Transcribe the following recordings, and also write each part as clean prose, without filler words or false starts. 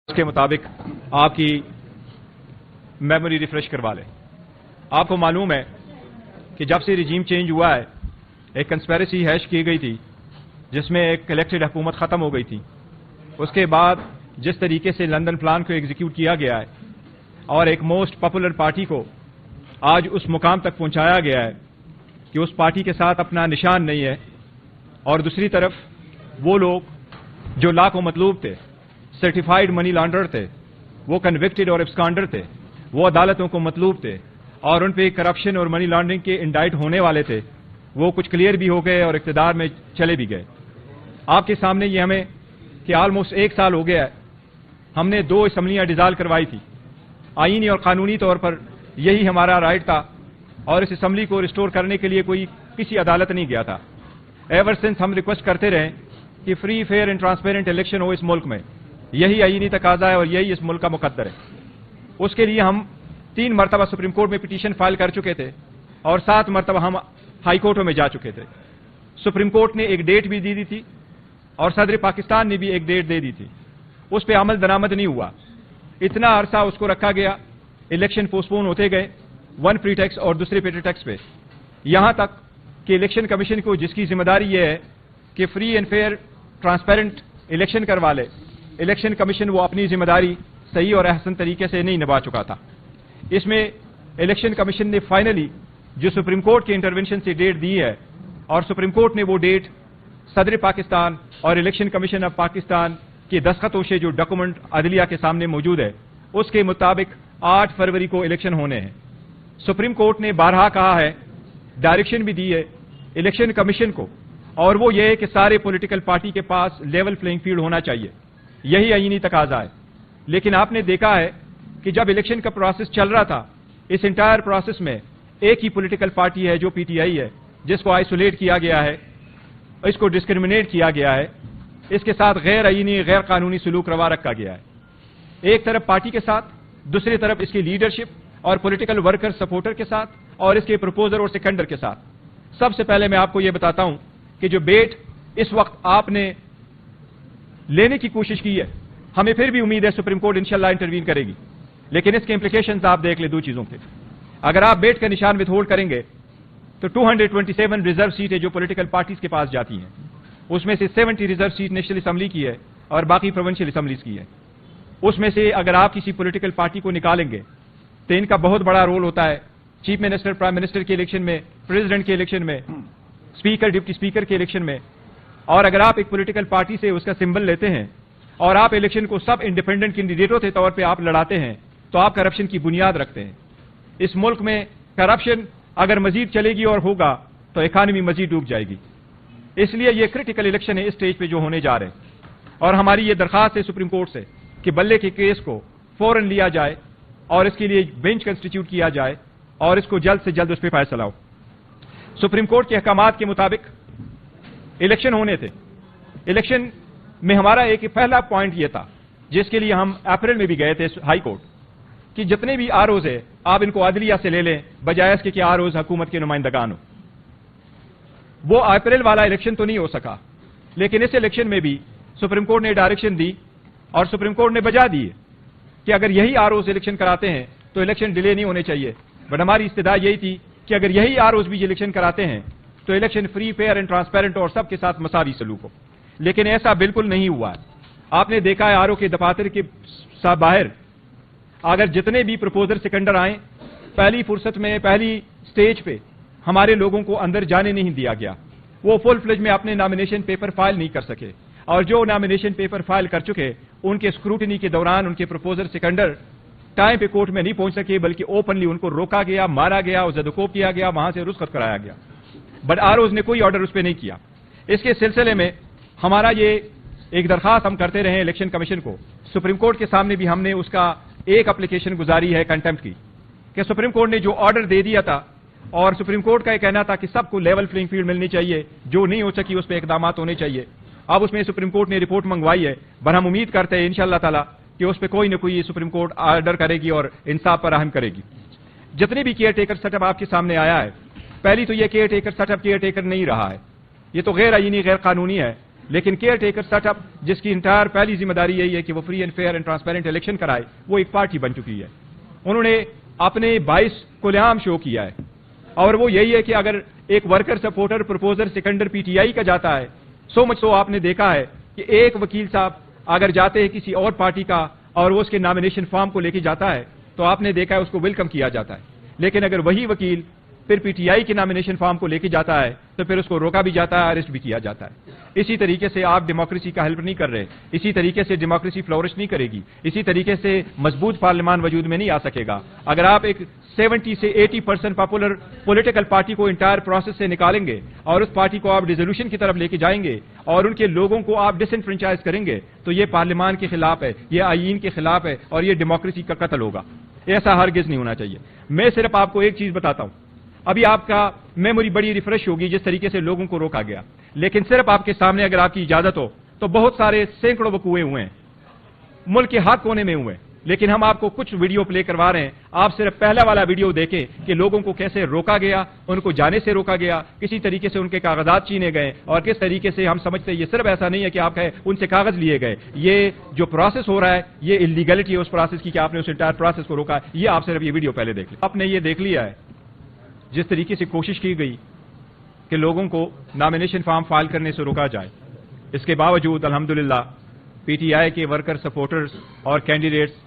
کے مطابق آپ کی میموری ریفریش کروا لیں۔ آپ کو معلوم ہے کہ جب سے رجیم چینج ہوا ہے ایک کنسپیریسی ہیش کی گئی تھی جس میں ایک الیکٹڈ حکومت ختم ہو گئی تھی۔ اس کے بعد جس طریقے سے لندن پلان کو ایگزیکیوٹ کیا گیا ہے اور ایک موسٹ پاپولر پارٹی کو آج اس مقام تک پہنچایا گیا ہے کہ اس پارٹی کے ساتھ اپنا نشان نہیں ہے، اور دوسری طرف وہ لوگ جو لا کو مطلوب تھے، سرٹیفائیڈ منی لانڈرر تھے، وہ کنوکٹڈ اور ایبسکانڈر تھے، وہ عدالتوں کو مطلوب تھے اور ان پہ کرپشن اور منی لانڈرنگ کے انڈائٹ ہونے والے تھے، وہ کچھ کلیئر بھی ہو گئے اور اقتدار میں چلے بھی گئے۔ آپ کے سامنے یہ ہمیں کہ آلموسٹ 1 سال ہو گیا ہے، ہم نے 2 اسمبلیاں ڈیزالو کروائی تھی۔ آئینی اور قانونی طور پر یہی ہمارا رائٹ تھا اور اس اسمبلی کو ریسٹور کرنے کے لیے کسی عدالت نہیں گیا تھا۔ ایور سنس ہم ریکویسٹ کرتے رہے کہ free fair and transparent election ہو اس ملک میں، یہی آئینی تقاضا ہے اور یہی اس ملک کا مقدر ہے۔ اس کے لیے ہم 3 مرتبہ سپریم کورٹ میں پٹیشن فائل کر چکے تھے اور 7 مرتبہ ہم ہائی کورٹوں میں جا چکے تھے۔ سپریم کورٹ نے ایک ڈیٹ بھی دی تھی اور صدر پاکستان نے بھی ایک ڈیٹ دے دی تھی، اس پہ عمل درآمد نہیں ہوا۔ اتنا عرصہ اس کو رکھا گیا، الیکشن پوسٹپون ہوتے گئے، ون پری ٹیکس اور دوسرے پری ٹیکس پہ، یہاں تک کہ الیکشن کمیشن کو جس کی ذمہ داری یہ ہے کہ free and fair transparent election کروا لے، الیکشن کمیشن وہ اپنی ذمہ داری صحیح اور احسن طریقے سے نہیں نبھا چکا تھا۔ اس میں الیکشن کمیشن نے فائنلی جو سپریم کورٹ کے انٹرونشن سے ڈیٹ دی ہے، اور سپریم کورٹ نے وہ ڈیٹ صدر پاکستان اور الیکشن کمیشن آف پاکستان کے دستخطوں سے جو ڈاکومنٹ عدلیہ کے سامنے موجود ہے، اس کے مطابق 8 فروری کو الیکشن ہونے ہیں۔ سپریم کورٹ نے بارہا کہا ہے، ڈائریکشن بھی دی ہے الیکشن کمیشن کو، اور وہ یہ ہے کہ سارے پولیٹیکل پارٹی کے پاس لیول پلینگ فیلڈ ہونا چاہیے، یہی آئینی تقاضا ہے۔ لیکن آپ نے دیکھا ہے کہ جب الیکشن کا پروسیس چل رہا تھا، اس انٹائر پروسیس میں ایک ہی پولیٹیکل پارٹی ہے جو پی ٹی آئی ہے، جس کو آئسولیٹ کیا گیا ہے، اس کو ڈسکریمنیٹ کیا گیا ہے، اس کے ساتھ غیر آئینی غیر قانونی سلوک روا رکھا گیا ہے، ایک طرف پارٹی کے ساتھ، دوسری طرف اس کی لیڈرشپ اور پولیٹیکل ورکر سپورٹر کے ساتھ، اور اس کے پروپوزر اور سیکنڈر کے ساتھ۔ سب سے پہلے میں آپ کو یہ بتاتا ہوں کہ جو بیٹ اس وقت آپ نے لینے کی کوشش کی ہے، ہمیں پھر بھی امید ہے سپریم کورٹ انشاءاللہ انٹروین کرے گی، لیکن اس کے امپلیکیشنز آپ دیکھ لیں 2 چیزوں کے۔ اگر آپ بیٹ کا نشان وتھ ہولڈ کریں گے تو 227 ریزرو سیٹیں جو پولیٹیکل پارٹیز کے پاس جاتی ہیں، اس میں سے 70 ریزرو سیٹ نیشنل اسمبلی کی ہے اور باقی پروونشل اسمبلیز کی ہے۔ اس میں سے اگر آپ کسی پولیٹیکل پارٹی کو نکالیں گے تو ان کا بہت بڑا رول ہوتا ہے چیف منسٹر، پرائم منسٹر کے الیکشن میں، پریزیڈنٹ کے الیکشن میں، اسپیکر، ڈپٹی اسپیکر کے الیکشن میں۔ اور اگر آپ ایک پولیٹیکل پارٹی سے اس کا سمبل لیتے ہیں اور آپ الیکشن کو سب انڈیپینڈنٹ کینڈیڈیٹوں کے طور پہ آپ لڑاتے ہیں تو آپ کرپشن کی بنیاد رکھتے ہیں۔ اس ملک میں کرپشن اگر مزید چلے گی اور ہوگا تو اکانومی مزید ڈوب جائے گی۔ اس لیے یہ کرٹیکل الیکشن ہے اس سٹیج پہ جو ہونے جا رہے ہیں، اور ہماری یہ درخواست ہے سپریم کورٹ سے کہ بلے کے کیس کو فوراً لیا جائے اور اس کے لیے بینچ کنسٹیٹیوٹ کیا جائے اور اس کو جلد سے جلد اس پہ فیصلہ ہو۔ سپریم کورٹ کے احکامات کے مطابق الیکشن ہونے تھے۔ الیکشن میں ہمارا ایک پہلا پوائنٹ یہ تھا، جس کے لیے ہم اپریل میں بھی گئے تھے ہائی کورٹ، کہ جتنے بھی آر اوز ہے آپ ان کو عدلیہ سے لے لیں بجائے اس کے کہ آر اوز حکومت کے نمائندگان ہو۔ وہ اپریل والا الیکشن تو نہیں ہو سکا، لیکن اس الیکشن میں بھی سپریم کورٹ نے ڈائریکشن دی اور سپریم کورٹ نے بجا دی کہ اگر یہی آر اوز الیکشن کراتے ہیں تو الیکشن ڈیلے نہیں ہونے چاہیے، بٹ ہماری استدعا یہی تھی کہ اگر یہی آر اوز بھی الیکشن کراتے ہیں تو election free, fair and transparent اور سب کے ساتھ مساوی سلوک ہو۔ لیکن ایسا بالکل نہیں ہوا ہے۔ آپ نے دیکھا ہے آر او کے دفاتر کے باہر اگر جتنے بھی پروپوزر سیکنڈر آئیں، پہلی فرصت میں، پہلی سٹیج پہ ہمارے لوگوں کو اندر جانے نہیں دیا گیا۔ وہ فل فلیج میں اپنے نامینیشن پیپر فائل نہیں کر سکے، اور جو نامینیشن پیپر فائل کر چکے ان کے اسکروٹنی کے دوران ان کے پروپوزر سیکنڈر ٹائم پہ کورٹ میں نہیں پہنچ سکے، بلکہ اوپنلی ان کو روکا گیا، مارا گیا، زدوکوب کیا گیا، وہاں سے رخصت کرایا گیا، بٹ آر اوز نے کوئی آرڈر اس پہ نہیں کیا۔ اس کے سلسلے میں ہمارا یہ ایک درخواست ہم کرتے رہے الیکشن کمیشن کو، سپریم کورٹ کے سامنے بھی ہم نے اس کا ایک اپلیکیشن گزاری ہے کنٹمپٹ کی، کہ سپریم کورٹ نے جو آرڈر دے دیا تھا، اور سپریم کورٹ کا یہ کہنا تھا کہ سب کو لیول پلینگ فیلڈ ملنی چاہیے، جو نہیں ہو سکی اس پہ اقدامات ہونے چاہیے۔ اب اس میں سپریم کورٹ نے رپورٹ منگوائی ہے، پر ہم امید کرتے ہیں انشاءاللہ تعالی کہ اس پہ کوئی نہ کوئی سپریم کورٹ آرڈر کرے گی اور انصاف فراہم کرے گی۔ جتنے بھی کیئر ٹیکر سیٹ اپ آپ کے سامنے آیا ہے، پہلی تو یہ caretaker set up caretaker نہیں رہا ہے، یہ تو غیر آئینی غیر قانونی ہے۔ لیکن کیئر ٹیکر سیٹ اپ جس کی انٹائر پہلی ذمہ داری یہی ہے کہ وہ free and fair and transparent election کرائے، وہ ایک پارٹی بن چکی ہے. انہوں نے اپنے 22 کھلعام شو کیا ہے، اور وہ یہی ہے کہ اگر ایک worker supporter proposer seconder P T I کا جاتا ہے، سو مچ سو آپ نے دیکھا ہے کہ ایک وکیل صاحب اگر جاتے ہیں کسی اور پارٹی کا اور وہ اس کے نامینیشن فارم کو لے کے جاتا ہے تو آپ نے دیکھا ہے اس کو ویلکم کیا جاتا ہے. لیکن اگر وہی وکیل پھر پی ٹی آئی کے نامینیشن فارم کو لے کے جاتا ہے تو پھر اس کو روکا بھی جاتا ہے، اریسٹ بھی کیا جاتا ہے. اسی طریقے سے آپ ڈیموکریسی کا ہیلپ نہیں کر رہے، اسی طریقے سے ڈیموکریسی فلورش نہیں کرے گی، اسی طریقے سے مضبوط پارلیمان وجود میں نہیں آ سکے گا. اگر آپ ایک 70 سے 80% پاپولر پولیٹیکل پارٹی کو انٹائر پروسیس سے نکالیں گے اور اس پارٹی کو آپ ڈیزولوشن کی طرف لے کے جائیں گے اور ان کے لوگوں کو آپ ڈس انفرنچائز کریں گے تو یہ پارلیمان کے خلاف ہے، یہ آئین کے خلاف ہے اور یہ ڈیموکریسی کا قتل ہوگا. ایسا ہرگز نہیں ہونا چاہیے. میں صرف آپ کو ایک چیز بتاتا ہوں، ابھی آپ کا میموری بڑی ریفریش ہوگی جس طریقے سے لوگوں کو روکا گیا، لیکن صرف آپ کے سامنے اگر آپ کی اجازت ہو تو بہت سارے سینکڑوں وقوعے ہوئے ہیں، ملک کے ہر کونے میں ہوئے ہیں، لیکن ہم آپ کو کچھ ویڈیو پلے کروا رہے ہیں. آپ صرف پہلا والا ویڈیو دیکھیں کہ لوگوں کو کیسے روکا گیا، ان کو جانے سے روکا گیا، کسی طریقے سے ان کے کاغذات چھینے گئے اور کس طریقے سے ہم سمجھتے ہیں یہ صرف ایسا نہیں ہے کہ آپ کہیں ان سے کاغذ لیے گئے، یہ جو پروسیس ہو رہا ہے یہ اللیگلٹی ہے اس پروسیس کی کہ آپ نے اس انٹائر پروسیس کو روکا ہے. یہ آپ صرف یہ ویڈیو پہلے دیکھ لیں. آپ نے یہ دیکھ لیا ہے جس طریقے سے کوشش کی گئی کہ لوگوں کو نامینیشن فارم فائل کرنے سے روکا جائے. اس کے باوجود الحمدللہ پی ٹی آئی کے ورکر سپورٹرز اور کینڈیڈیٹس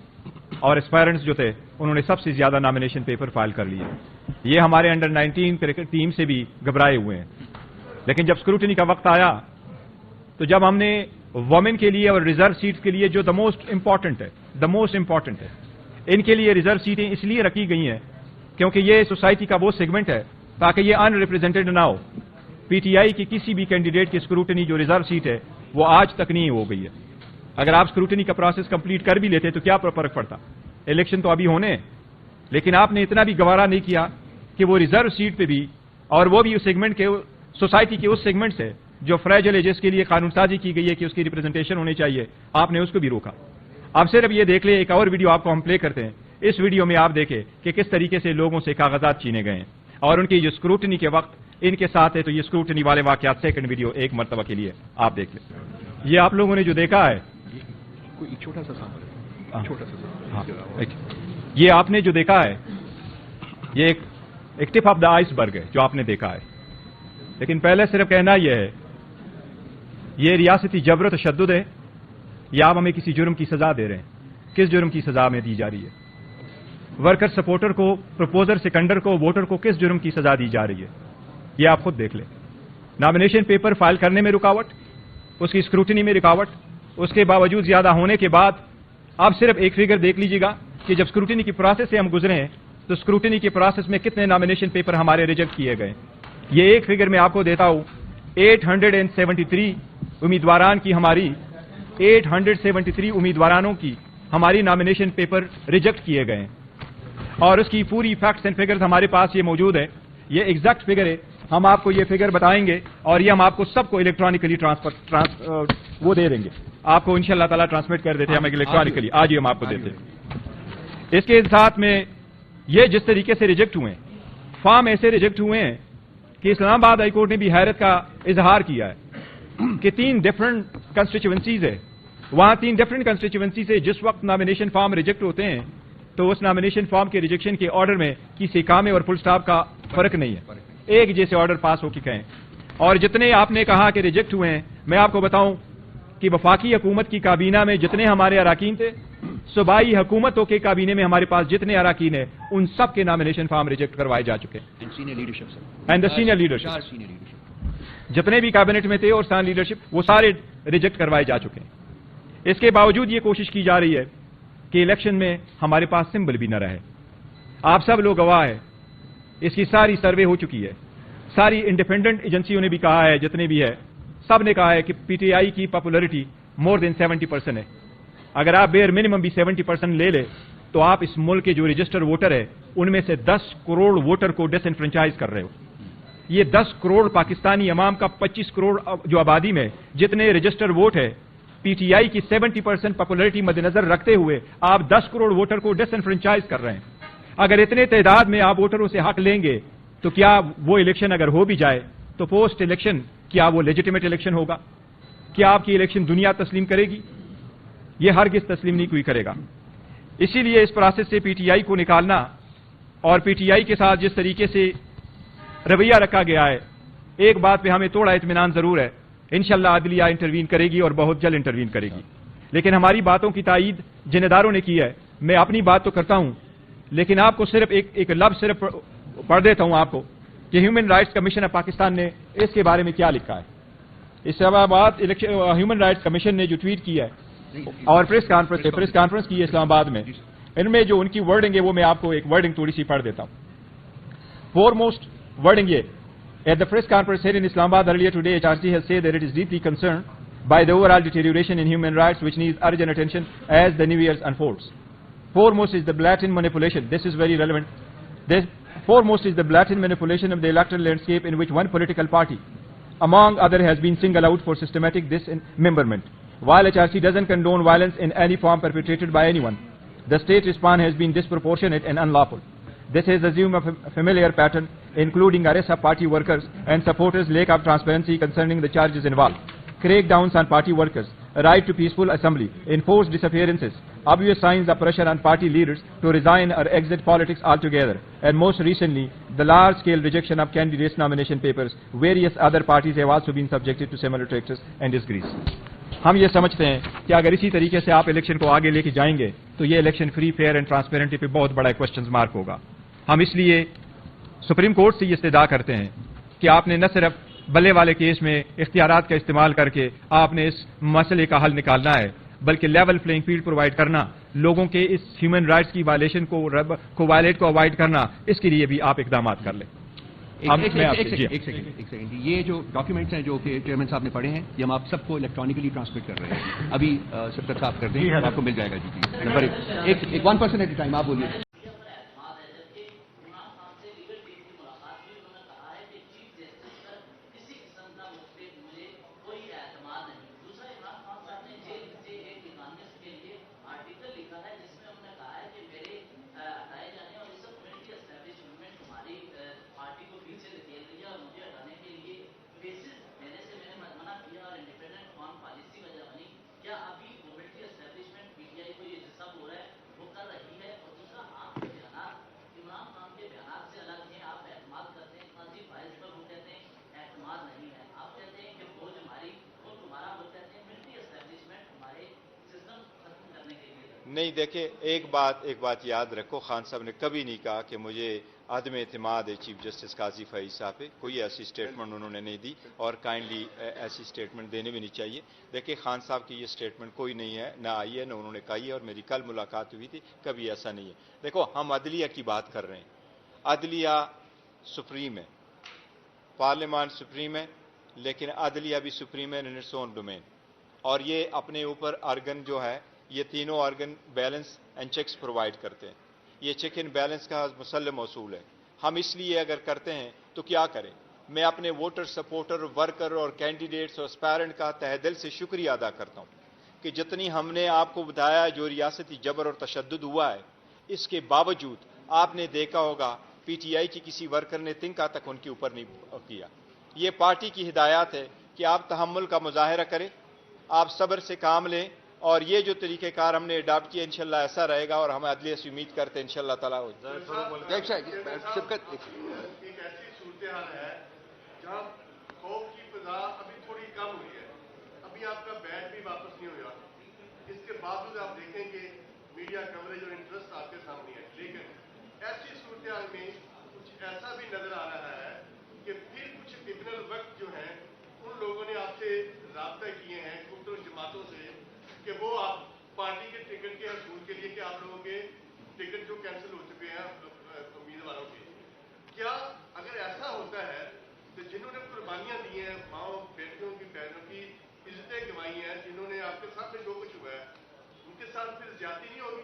اور اسپائرنٹس جو تھے انہوں نے سب سے زیادہ نامینیشن پیپر فائل کر لیے. یہ ہمارے انڈر 19 کرکٹ ٹیم سے بھی گھبرائے ہوئے ہیں. لیکن جب اسکروٹنی کا وقت آیا تو جب ہم نے وومن کے لیے اور ریزرو سیٹس کے لیے جو دا موسٹ امپورٹنٹ ہے ان کے لیے ریزرو سیٹیں اس لیے رکھی گئی ہیں کیونکہ یہ سوسائٹی کا وہ سیگمنٹ ہے تاکہ یہ ان ریپرزینٹڈ نہ ہو. پی ٹی آئی کی کسی بھی کینڈیڈیٹ کی اسکروٹنی جو ریزرو سیٹ ہے وہ آج تک نہیں ہو گئی ہے. اگر آپ اسکروٹنی کا پروسیس کمپلیٹ کر بھی لیتے تو کیا فرق پڑتا، الیکشن تو ابھی ہونے ہیں. لیکن آپ نے اتنا بھی گوارا نہیں کیا کہ وہ ریزرو سیٹ پہ بھی، اور وہ بھی اس سیگمنٹ کے سوسائٹی کے اس سیگمنٹ سے جو فریجل ہے، جس کے لیے قانون سازی کی گئی ہے کہ اس کی ریپرزنٹیشن ہونی چاہیے، آپ نے اس کو بھی روکا. آپ صرف یہ دیکھ لیں، ایک اور ویڈیو آپ کو ہم پلے کرتے ہیں. اس ویڈیو میں آپ دیکھیں کہ کس طریقے سے لوگوں سے کاغذات چھینے گئے ہیں اور ان کی جو اسکروٹنی کے وقت ان کے ساتھ ہے. تو یہ اسکروٹنی والے واقعات سیکنڈ ویڈیو ایک مرتبہ کے لیے آپ دیکھ لیں. یہ آپ لوگوں نے جو دیکھا ہے چھوٹا سا یہ آپ نے جو دیکھا ہے یہ ایک ٹپ آف دا آئس برگ ہے جو آپ نے دیکھا ہے. لیکن پہلے صرف کہنا یہ ہے یہ ریاستی جبر و تشدد ہے یا آپ ہمیں کسی جرم کی سزا دے رہے ہیں. کس جرم کی سزا ہمیں دی جا رہی ہے؟ ورکر سپورٹر کو، پروپوزر سیکنڈر کو، ووٹر کو کس جرم کی سزا دی جا رہی ہے یہ آپ خود دیکھ لیں. نامینیشن پیپر فائل کرنے میں رکاوٹ، اس کی اسکروٹنی میں رکاوٹ، اس کے باوجود زیادہ ہونے کے بعد آپ صرف ایک فگر دیکھ لیجیے گا کہ جب اسکروٹنی کی پروسیس سے ہم گزرے ہیں تو اسکروٹنی کی پروسیس میں کتنے نامینیشن پیپر ہمارے ریجیکٹ کیے گئے. یہ ایک فگر میں آپ کو دیتا ہوں. 873 امیدواران کی ہماری 873 امیدوارانوں کی ہماری نامینیشن پیپر ریجیکٹ کیے گئے ہیں اور اس کی پوری فیکٹس اینڈ فگرز ہمارے پاس یہ موجود ہے. یہ ایگزیکٹ فگر ہے. ہم آپ کو یہ فگر بتائیں گے اور یہ ہم آپ کو سب کو الیکٹرانکلی وہ دے دیں گے. آپ کو انشاءاللہ تعالیٰ ٹرانسمٹ کر دیتے ہیں ہم الیکٹرانکلی. آج ہی ہم آپ کو دیتے ہیں. اس کے ساتھ میں یہ جس طریقے سے ریجیکٹ ہوئے ہیں، فارم ایسے ریجیکٹ ہوئے ہیں کہ اسلام آباد ہائی کورٹ نے بھی حیرت کا اظہار کیا ہے کہ 3 ڈفرنٹ کنسٹیچوئنسیز ہے. وہاں 3 ڈفرنٹ کنسٹیچوئنسی سے جس وقت نامینیشن فارم ریجیکٹ ہوتے ہیں تو اس نامینیشن فارم کے ریجیکشن کے آرڈر میں کسی کامے اور فل سٹاپ کا فرق نہیں ہے. ایک جیسے آرڈر پاس ہو کے کہیں. اور جتنے آپ نے کہا کہ ریجیکٹ ہوئے ہیں، میں آپ کو بتاؤں کہ وفاقی حکومت کی کابینہ میں جتنے ہمارے اراکین تھے، صوبائی حکومتوں کے کابینے میں ہمارے پاس جتنے اراکین ہیں ان سب کے نامینیشن فارم ریجیکٹ کروائے جا چکے ہیں. اینڈ دا سینئر لیڈرشپ جتنے بھی کابینٹ میں تھے اور سینئر لیڈرشپ وہ سارے ریجیکٹ کروائے جا چکے ہیں. اس کے باوجود یہ کوشش کی جا رہی ہے کہ الیکشن میں ہمارے پاس سمبل بھی نہ رہے. آپ سب لوگ گواہ ہیں. اس کی ساری سروے ہو چکی ہے. ساری انڈیپینڈنٹ ایجنسیوں نے بھی کہا ہے، جتنے بھی ہے سب نے کہا ہے کہ پی ٹی آئی کی پاپولرٹی مور دین 70% ہے. اگر آپ بیئر منیمم بھی 70% لے لے تو آپ اس ملک کے جو رجسٹر ووٹر ہے ان میں سے 10 کروڑ ووٹر کو ڈس انفرنچائز کر رہے ہو. یہ 10 کروڑ پاکستانی عوام کا 25 کروڑ جو آبادی میں جتنے رجسٹر ووٹ ہے، پی ٹی آئی کی 70% پاپولرٹی مد نظر رکھتے ہوئے آپ 10 کروڑ ووٹر کو ڈس انفرنچائز کر رہے ہیں. اگر اتنے تعداد میں آپ ووٹروں سے حق لیں گے تو کیا وہ الیکشن اگر ہو بھی جائے تو پوسٹ الیکشن کیا وہ لیجیٹیمیٹ الیکشن ہوگا؟ کیا آپ کی الیکشن دنیا تسلیم کرے گی؟ یہ ہرگز تسلیم نہیں کوئی کرے گا. اسی لیے اس پروسیس سے پی ٹی آئی کو نکالنا اور پی ٹی آئی کے ساتھ جس طریقے سے رویہ رکھا گیا ہے، ایک بات پہ ہمیں تھوڑا اطمینان ضرور ہے، انشاءاللہ عدلیہ انٹروین کرے گی اور بہت جلد انٹروین کرے گی. لیکن ہماری باتوں کی تائید جن اداروں نے کی ہے، میں اپنی بات تو کرتا ہوں لیکن آپ کو صرف ایک لفظ صرف پڑھ دیتا ہوں آپ کو کہ human rights commission of Pakistan نے اس کے بارے میں کیا لکھا ہے. اسلام آباد ہیومن رائٹس کمیشن نے جو ٹویٹ کیا ہے اور پریس کانفرنس کی ہے اسلام آباد میں، ان میں جو ان کی ورڈنگ ہے وہ میں آپ کو ایک ورڈنگ تھوڑی سی پڑھ دیتا ہوں. فور موسٹ ورڈنگ یہ: At the press conference here in Islamabad earlier today, HRC has said that it is deeply concerned by the overall deterioration in human rights which needs urgent attention as the new year unfolds. Foremost is the blatant manipulation. This is very relevant. Foremost is the blatant manipulation of the electoral landscape in which one political party, among others, has been singled out for systematic dismemberment. While HRC doesn't condone violence in any form perpetrated by anyone, the state response has been disproportionate and unlawful. This has assumed a familiar pattern, including arrests of party workers and supporters, lack of transparency concerning the charges involved, crackdowns on party workers, a right to peaceful assembly, enforced disappearances, obvious signs of pressure on party leaders to resign or exit politics altogether, and most recently, the large-scale rejection of candidates' nomination papers. Various other parties have also been subjected to similar practices and disgrace. ہم یہ سمجھتے ہیں کہ اگر اسی طریقے سے آپ الیکشن کو آگے لے کے جائیں گے تو یہ الیکشن فری، فیئر اینڈ ٹرانسپیرنٹی پہ بہت بڑا کوشچن مارک ہوگا. ہم اس لیے سپریم کورٹ سے یہ استدعا کرتے ہیں کہ آپ نے نہ صرف بلے والے کیس میں اختیارات کا استعمال کر کے آپ نے اس مسئلے کا حل نکالنا ہے، بلکہ لیول پلینگ فیلڈ پرووائڈ کرنا، لوگوں کے اس ہیومن رائٹس کی وائلیشن کو وائلیٹ کو اوائڈ کرنا، اس کے لیے بھی آپ اقدامات کر لیں. ایک سیکنڈ، یہ جو ڈاکیومنٹس ہیں جو کہ چیئرمین صاحب نے پڑھے ہیں، یہ ہم آپ سب کو الیکٹرانکلی ٹرانسمٹ کر رہے ہیں. ابھی سبقت صاحب کر دیں، آپ کو مل جائے گا. جی نمبر ایک 1% ایٹ اے ٹائم آپ بولیے. نہیں دیکھیں، ایک بات یاد رکھو، خان صاحب نے کبھی نہیں کہا کہ مجھے عدم اعتماد ہے چیف جسٹس قاضی فائز صاحب پہ. کوئی ایسی سٹیٹمنٹ انہوں نے نہیں دی اور کائنڈلی ایسی سٹیٹمنٹ دینے بھی نہیں چاہیے. دیکھیں خان صاحب کی یہ سٹیٹمنٹ کوئی نہیں ہے، نہ آئی ہے، نہ انہوں نے کہی ہے، اور میری کل ملاقات ہوئی تھی، کبھی ایسا نہیں ہے. دیکھو ہم عدلیہ کی بات کر رہے ہیں، عدلیہ سپریم ہے، پارلیمان سپریم ہے، لیکن عدلیہ بھی سپریم ہے ان اٹس اون ڈومین. اور یہ اپنے اوپر آرگن جو ہے، یہ تینوں organ balance and checks provide کرتے ہیں. یہ چیک اینڈ بیلنس کا مسلم اصول ہے. ہم اس لیے اگر کرتے ہیں تو کیا کریں؟ میں اپنے ووٹر، سپورٹر، ورکر اور کینڈیڈیٹس اور اسپائرنٹ کا تہ دل سے شکریہ ادا کرتا ہوں کہ جتنی ہم نے آپ کو بتایا جو ریاستی جبر اور تشدد ہوا ہے، اس کے باوجود آپ نے دیکھا ہوگا پی ٹی آئی کی کسی ورکر نے تنکا تک ان کے اوپر نہیں کیا. یہ پارٹی کی ہدایات ہے کہ آپ تحمل کا مظاہرہ کریں، آپ صبر سے کام لیں، اور یہ جو طریقہ کار ہم نے اڈاپٹ کیا انشاءاللہ ایسا رہے گا، اور ہم عدلیہ سے امید کرتے ہیں انشاءاللہ تعالیٰ ہو جائے. ایک ایسی صورتحال ہے جہاں خوف کی فضا ابھی تھوڑی کم ہوئی ہے، ابھی آپ کا بیٹ بھی واپس نہیں ہوا. اس کے باوجود آپ دیکھیں گے میڈیا کوریج اور انٹرسٹ آپ کے سامنے ہے. لیکن ایسی صورتحال میں کچھ ایسا بھی نظر آ رہا ہے کہ پھر کچھ کرمنل وقت جو ہیں ان لوگوں نے آپ سے رابطہ کیے ہیں مختلف جماعتوں سے کہ وہ آپ پارٹی کے ٹکٹ کے حصول کے لیے کہ آپ لوگوں کے ٹکٹ جو کینسل ہو چکے ہیں امیدواروں کے، کیا اگر ایسا ہوتا ہے تو جنہوں نے قربانیاں دی ہیں، ماؤں بیٹیوں کی، بہنوں کی عزتیں گنوائی ہیں، جنہوں نے آپ کے ساتھ جو کچھ ہوا ہے ان کے ساتھ پھر زیادتی نہیں ہوگی؟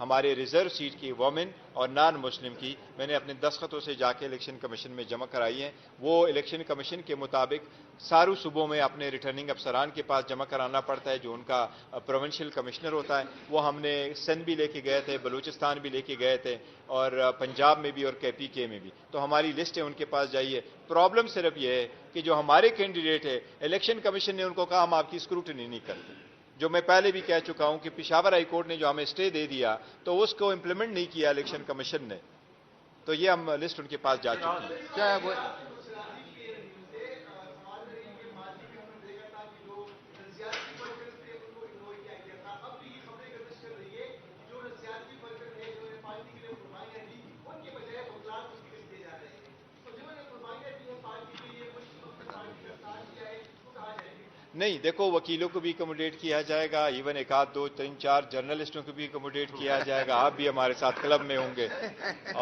ہمارے ریزرو سیٹ کی وومن اور نان مسلم کی میں نے اپنے دستخطوں سے جا کے الیکشن کمیشن میں جمع کرائی ہیں. وہ الیکشن کمیشن کے مطابق ساروں صوبوں میں اپنے ریٹرننگ افسران کے پاس جمع کرانا پڑتا ہے جو ان کا پروونشل کمشنر ہوتا ہے. وہ ہم نے سندھ بھی لے کے گئے تھے, بلوچستان بھی لے کے گئے تھے, اور پنجاب میں بھی اور KPK میں بھی. تو ہماری لسٹ ہے, ان کے پاس جائیے. پرابلم صرف یہ ہے کہ جو ہمارے کینڈیڈیٹ ہے الیکشن کمیشن نے ان کو کہا ہم آپ کی اسکروٹنی نہیں کرتے. جو میں پہلے بھی کہہ چکا ہوں کہ پشاور ہائی کورٹ نے جو ہمیں اسٹے دے دیا تو اس کو امپلیمنٹ نہیں کیا الیکشن کمیشن نے. تو یہ ہم لسٹ ان کے پاس جا چکی ہے. نہیں, دیکھو وکیلوں کو بھی اکوموڈیٹ کیا جائے گا, ایون ایک آدھ دو تین چار جرنلسٹوں کو بھی اکوموڈیٹ کیا جائے گا. آپ بھی ہمارے ساتھ کلب میں ہوں گے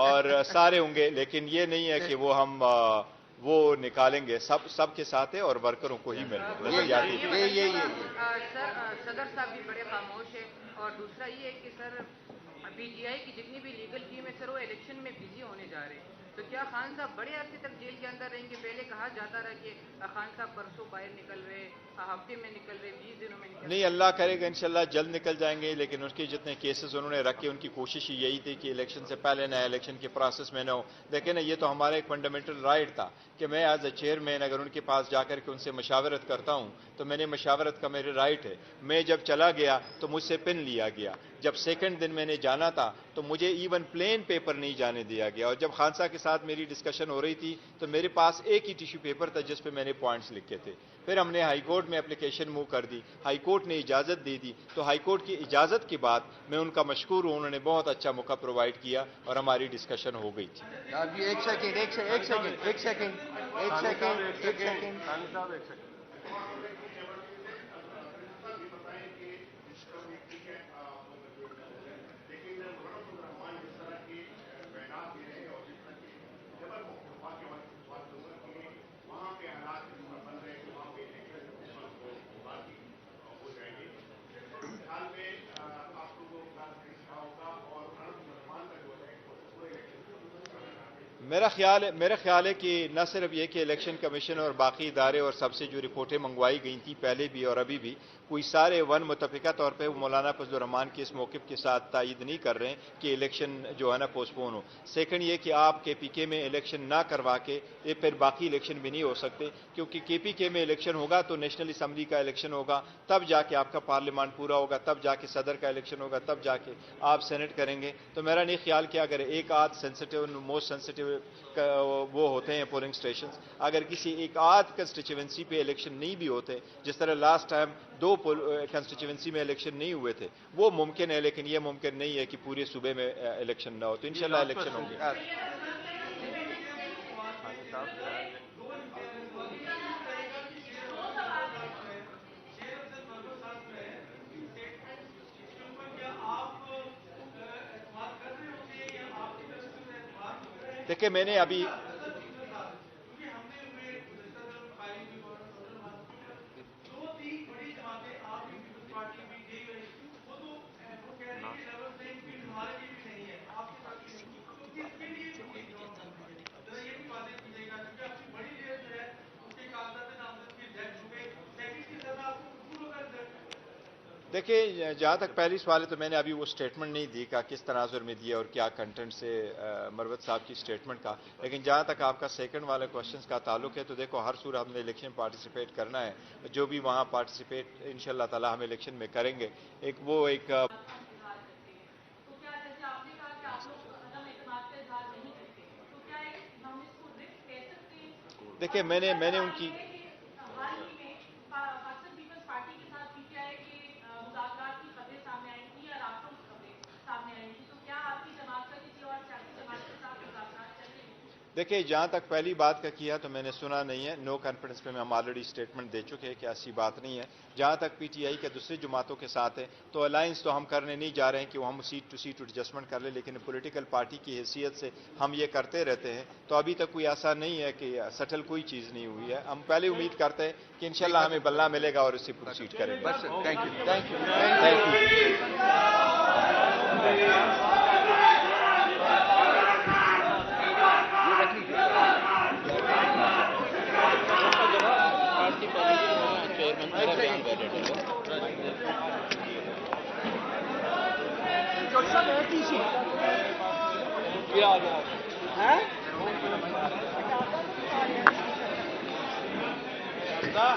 اور سارے ہوں گے, لیکن یہ نہیں ہے کہ وہ ہم وہ نکالیں گے. سب کے ساتھ ہے اور ورکروں کو ہی ملیں گے. سر صدر صاحب بھی بڑے خاموش ہیں, اور دوسرا یہ ہے کہ سر PTI کی جتنی بھی لیگل ٹیم ہے سر وہ الیکشن میں بزی ہونے جا رہے ہیں. تو کیا خان صاحب بڑے عرصے تک جیل کے اندر رہیں گے؟ پہلے کہا جاتا رہا کہ خان صاحب پرسوں باہر نکل رہے, ہفتے میں نکل رہے, 20 دنوں میں نکل رہے. نہیں, اللہ کرے گا انشاءاللہ جلد نکل جائیں گے, لیکن اس کے جتنے کیسز انہوں نے رکھے ان کی کوشش ہی یہی تھی کہ الیکشن سے پہلے نہ الیکشن کے پروسیس میں نہ ہو. دیکھیں نا, یہ تو ہمارا ایک فنڈامنٹل رائٹ تھا کہ میں ایز اے چیئرمین اگر ان کے پاس جا کر کے ان سے مشاورت کرتا ہوں تو میں نے مشاورت کا میرے رائٹ ہے. میں جب چلا گیا تو مجھ سے پن لیا گیا. جب سیکنڈ دن میں نے جانا تھا تو مجھے ایون پلین پیپر نہیں جانے دیا گیا. اور جب خان صاحب کے ساتھ میری ڈسکشن ہو رہی تھی تو میرے پاس ایک ہی ٹیشو پیپر تھا جس پہ میں نے پوائنٹس لکھے تھے. پھر ہم نے ہائی کورٹ میں اپلیکیشن موو کر دی, ہائی کورٹ نے اجازت دے دی. تو ہائی کورٹ کی اجازت کے بعد میں ان کا مشکور ہوں, انہوں نے بہت اچھا موقع پرووائڈ کیا اور ہماری ڈسکشن ہو گئی تھی. ایک سیکنڈ میرا خیال ہے کہ نہ صرف یہ کہ الیکشن کمیشن اور باقی ادارے اور سب سے جو رپورٹیں منگوائی گئی تھیں پہلے بھی اور ابھی بھی, کوئی سارے متفقہ طور پہ مولانا فضل الرحمان کے اس موقف کے ساتھ تائید نہیں کر رہے ہیں کہ الیکشن جو ہے نا پوسٹ پون ہو. سیکنڈ یہ کہ آپ KPK میں الیکشن نہ کروا کے یہ پھر باقی الیکشن بھی نہیں ہو سکتے, کیونکہ KPK میں الیکشن ہوگا تو نیشنل اسمبلی کا الیکشن ہوگا, تب جا کے آپ کا پارلیمان پورا ہوگا, تب جا کے صدر کا الیکشن ہوگا, تب جا کے آپ سینٹ کریں گے. تو میرا نہیں خیال کہ اگر ایک آدھ سینسٹیو موسٹ سینسٹیو وہ ہوتے ہیں پولنگ اسٹیشنز, اگر کسی ایک آدھ کنسٹیچوئنسی پہ الیکشن نہیں بھی ہوتے, جس طرح لاسٹ ٹائم 2 کنسٹیچوئنسی میں الیکشن نہیں ہوئے تھے, وہ ممکن ہے, لیکن یہ ممکن نہیں ہے کہ پورے صوبے میں الیکشن نہ ہو. تو انشاءاللہ الیکشن ہوں گے. دیکھیں, میں نے ابھی دیکھیں, جہاں تک پہلی سوال ہے تو میں نے ابھی وہ سٹیٹمنٹ نہیں دی کہ کس تناظر میں دیا اور کیا کنٹینٹ سے مروت صاحب کی سٹیٹمنٹ کا. لیکن جہاں تک آپ کا سیکنڈ والے کوشچنس کا تعلق ہے تو دیکھو, ہر صورت ہم نے الیکشن پارٹیسپیٹ کرنا ہے. جو بھی وہاں پارٹیسپیٹ انشاءاللہ تعالی ہم الیکشن میں کریں گے. دیکھیں, میں نے ان کی دیکھیں, جہاں تک پہلی بات کا کیا تو میں نے سنا نہیں ہے. نو کانفیڈنس پہ ہم آلریڈی اسٹیٹمنٹ دے چکے ہیں کہ ایسی بات نہیں ہے. جہاں تک PTI کے دوسری جماعتوں کے ساتھ ہے تو الائنس تو ہم کرنے نہیں جا رہے ہیں کہ وہ ہم سیٹ ٹو سیٹ ایڈجسٹمنٹ کر لیں, لیکن پولیٹیکل پارٹی کی حیثیت سے ہم یہ کرتے رہتے ہیں. تو ابھی تک کوئی ایسا نہیں ہے کہ سٹل کوئی چیز نہیں ہوئی ہے. ہم پہلے امید کرتے ہیں کہ انشاءاللہ ہمیں بلّہ ملے گا اور اس سے پروسیڈ کریں گے. Thank you. Dah,